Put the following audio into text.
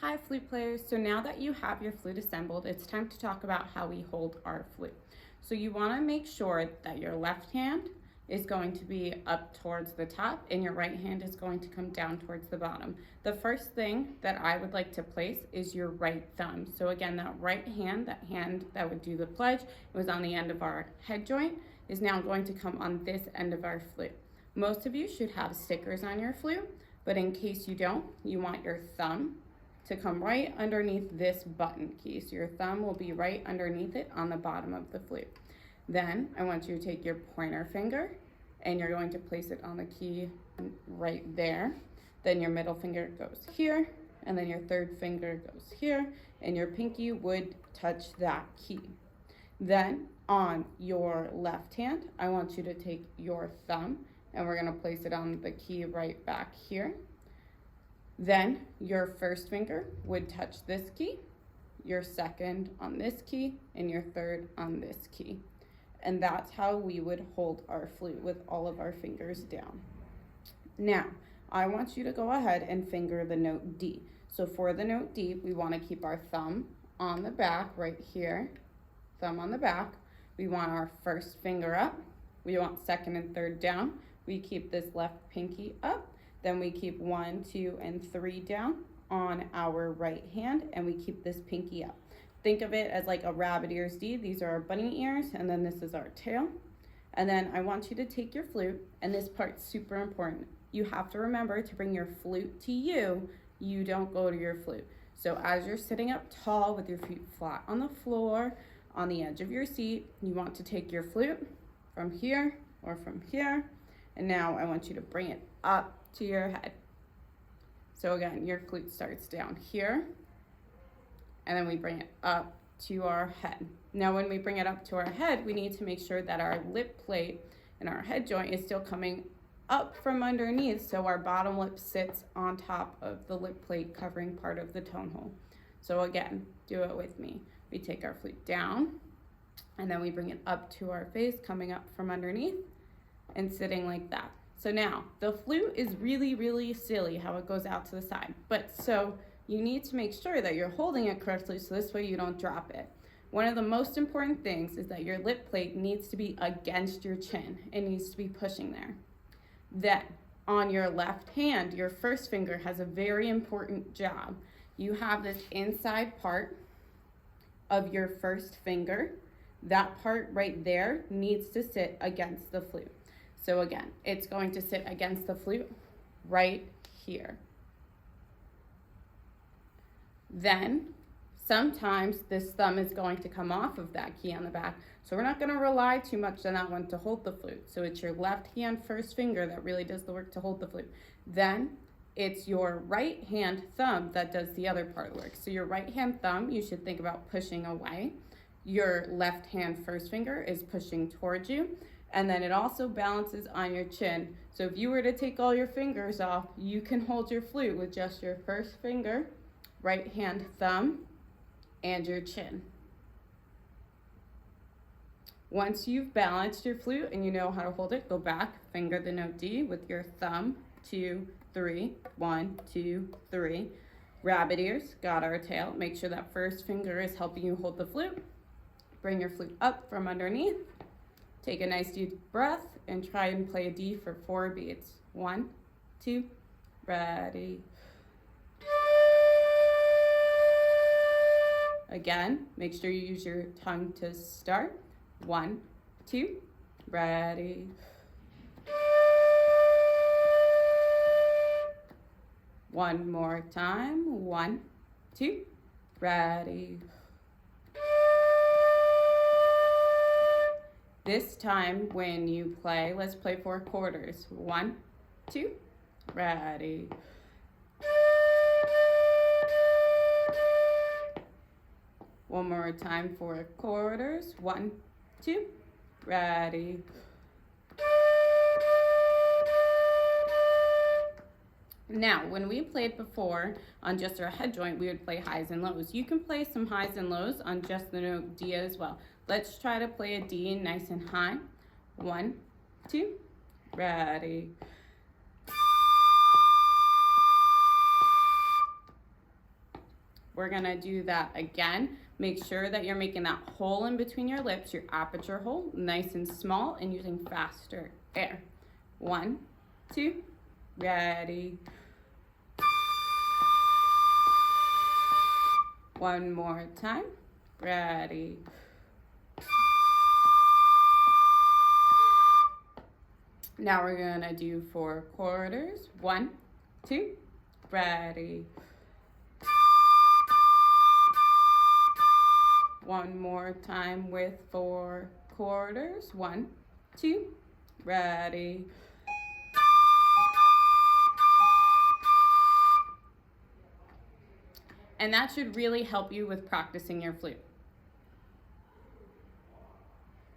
Hi flute players, so now that you have your flute assembled, it's time to talk about how we hold our flute. So you want to make sure that your left hand is going to be up towards the top and your right hand is going to come down towards the bottom. The first thing that I would like to place is your right thumb. So again, that right hand, that hand that would do the pledge, it was on the end of our head joint, is now going to come on this end of our flute. Most of you should have stickers on your flute, but in case you don't, you want your thumb to come right underneath this button key. So your thumb will be right underneath it on the bottom of the flute. Then I want you to take your pointer finger and you're going to place it on the key right there. Then your middle finger goes here, and then your third finger goes here, and your pinky would touch that key. Then on your left hand, I want you to take your thumb and we're gonna place it on the key right back here. Then your first finger would touch this key, your second on this key, and your third on this key. And that's how we would hold our flute, with all of our fingers down. Now, I want you to go ahead and finger the note D. So for the note D, we want to keep our thumb on the back right here, thumb on the back. We want our first finger up. We want second and third down. We keep this left pinky up. Then we keep 1, 2, and 3 down on our right hand, and we keep this pinky up. Think of it as like a rabbit ears D. These are our bunny ears, and then this is our tail. And then I want you to take your flute, and this part's super important. You have to remember to bring your flute to you. You don't go to your flute. So as you're sitting up tall with your feet flat on the floor, on the edge of your seat, you want to take your flute from here or from here. And now I want you to bring it up to your head. So again, your flute starts down here, and then we bring it up to our head. Now when we bring it up to our head, we need to make sure that our lip plate and our head joint is still coming up from underneath, so our bottom lip sits on top of the lip plate, covering part of the tone hole. So again, do it with me. We take our flute down, and then we bring it up to our face, coming up from underneath and sitting like that. So now, the flute is really, really silly how it goes out to the side. But so you need to make sure that you're holding it correctly so this way you don't drop it. One of the most important things is that your lip plate needs to be against your chin. It needs to be pushing there. Then, on your left hand, your first finger has a very important job. You have this inside part of your first finger. That part right there needs to sit against the flute. So again, it's going to sit against the flute right here. Then sometimes this thumb is going to come off of that key on the back. So we're not going to rely too much on that one to hold the flute. So it's your left hand first finger that really does the work to hold the flute. Then it's your right hand thumb that does the other part of the work. So your right hand thumb, you should think about pushing away. Your left hand first finger is pushing towards you. And then it also balances on your chin. So if you were to take all your fingers off, you can hold your flute with just your first finger, right hand thumb, and your chin. Once you've balanced your flute and you know how to hold it, go back, finger the note D with your thumb, 2, 3, 1, 2, 3. Rabbit ears, got our tail. Make sure that first finger is helping you hold the flute. Bring your flute up from underneath. Take a nice deep breath and try and play a D for 4 beats. 1, 2, ready. Again, make sure you use your tongue to start. 1, 2, ready. One more time. 1, 2, ready. This time when you play, let's play 4 quarters. 1, 2, ready. One more time for quarters. 1, 2, ready. Now, when we played before on just our head joint, we would play highs and lows. You can play some highs and lows on just the note D as well. Let's try to play a D nice and high. 1, 2, ready. We're gonna do that again. Make sure that you're making that hole in between your lips, your aperture hole, nice and small, and using faster air. 1, 2, ready. One more time, ready. Now we're gonna do 4 quarters. 1, 2, ready. One more time with 4 quarters. 1, 2, ready. And that should really help you with practicing your flute.